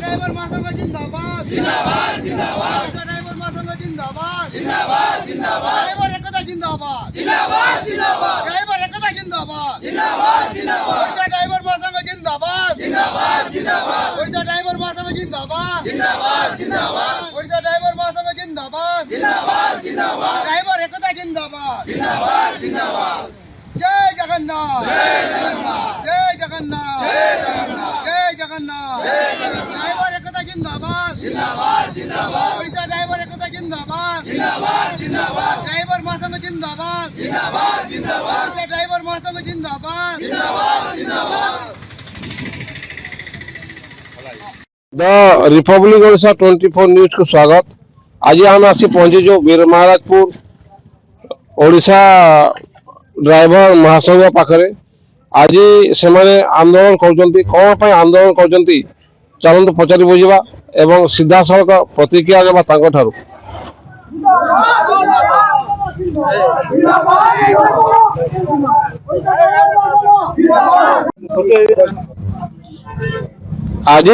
Driver महासंघ जिंदाबाद जिंदाबाद जिंदाबाद ड्राइवर महासंघ जिंदाबाद जिंदाबाद जिंदाबाद ड्राइवर एकता जिंदाबाद जिंदाबाद जिंदाबाद ड्राइवर एकता जिंदाबाद जिंदाबाद जिंदाबाद ड्राइवर महासंघ जिंदाबाद जिंदाबाद जिंदाबाद ड्राइवर महासंघ जिंदाबाद जिंदाबाद जिंदाबाद ड्राइवर महासंघ जिंदाबाद जिंदाबाद जिंदाबाद ड्राइवर एकता जिंदाबाद जिंदाबाद जिंदाबाद जय जगन्नाथ जय जगन्नाथ जय जगन्नाथ जय जगन्नाथ जय जगन्नाथ जय जगन्नाथ ड्राइवर एकता जिंदाबाद जिंदाबाद जिंदाबाद ड्राइवर एकता जिंदाबाद जिंदाबाद जिंदाबाद ड्राइवर महासंघ जिंदाबाद जिंदाबाद जिंदाबाद ड्राइवर महासंघ जिंदाबाद जिंदाबाद जिंदाबाद द रिपब्लिक ओडिशा 24 न्यूज को स्वागत। आज आम आसी पहुंचीचु वीर महाराजपुर ओडिशा ड्राइवर महासंघ पाखरे। आज से आंदोलन करछंती कौन पर आंदोलन करछंती चलंतु पचारि बुझा एवं सीधा सड़क प्रतिक्रिया नेबा तांको ठारू। आज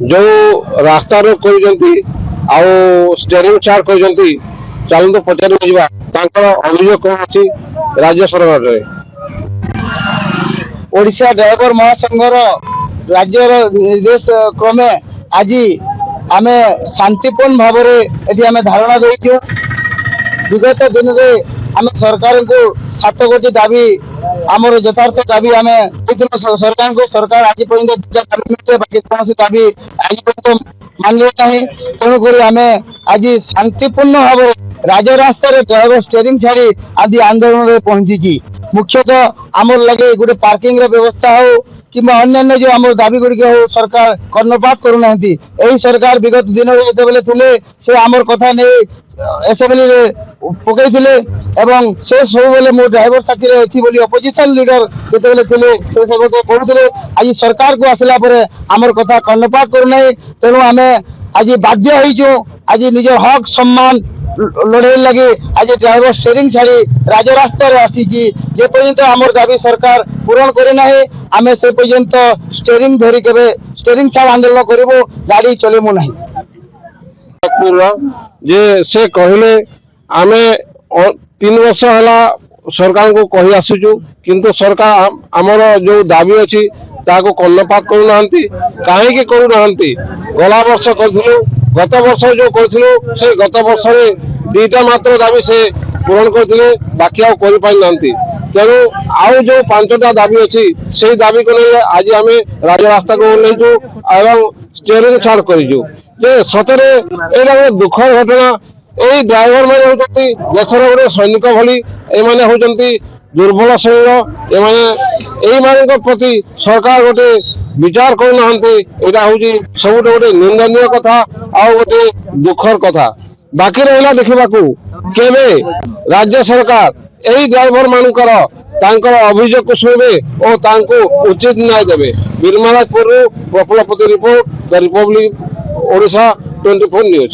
जो रास्ता रोक करछंती आउ स्टीयरिंग चार्ज करछंती चलंतु पचारि बुझा तांकर अभियोग कोन अछि राज्य सरकार रे। ओडिशा ड्राइवर महासंघर राज्य निर्देश क्रमे आज आम शांतिपूर्ण भाव में धारणा देचु। विगत दिन में आम सरकार को 7 कोटी दाबी आमर यथार्थ दाबी आम सरकार को सरकार आज कौन दाबी आज मानले ना। तेणुक आम आज शांतिपूर्ण भाव राजरास्ता ड्राइवर स्टीयरिंग छाड़ी आज आंदोलन में पहुंची। मुख्यतः आमर लगे गोटे पार्किंग व्यवस्था हो कि अन्य जो आम दाबी गुड़िक हो सरकार कर्णपात करूना। यही सरकार विगत दिन में जिते थे से आमर कथा नहीं एसेम्बली पकई से सब मो ड्राइवर साथी अच्छी अपोजिशन लीडर जिते थे से कहते आज सरकार को आसला आमर कथा कर्णपात करूना। तेणु आम आज बाध्य होइचु आज निज हक सम्मान लड़े लगे आज ड्राइवर स्टीयरिंग छाड़ी राजरास्ता आसी जे पर्यंत आमर दाबी सरकार पूरण करना आम से पर्यंत स्टीयरिंग धरी के स्टीयरिंग छाड़ आंदोलन करूँ गाड़ी चलेमु ना। जे से कहले आमे 3 वर्ष है सरकार को कही आसुचु किंतु सरकार आमर जो दाबी अच्छी ताको कर्णपात करूना कहीं करूना। गला वर्ष करूँ गत वर्ष जो करूँ से गत वर्ष दुईटा मात्र दाबी से पूरण करते बाकी आउ ना। तेणु आउ जो 5टा दाबी अच्छी से दाबी को नहीं आज आम राजरास्ता को ओह्लैचु एवं स्टीयरिंग छाड़ करूँ। सतरे ये गोटे दुखद घटना। यही ड्राइवर मैंने होती देशर गोटे सैनिक भली एमाने होती दुर्बल श्रेणीर एमाने प्रति सरकार गोटे विचार करना। यहाँ हूँ सब गोटे निंदनीय कथा आ गोटे दुखर कथा। बाकी रहा देखा केवे राज्य सरकार यही ड्राइवर मानकर अभियोग को शुणे और उचित न्याय देवे। वीर महाराजपुर प्रफुल्ल पति report the Republic Odisha 24 news.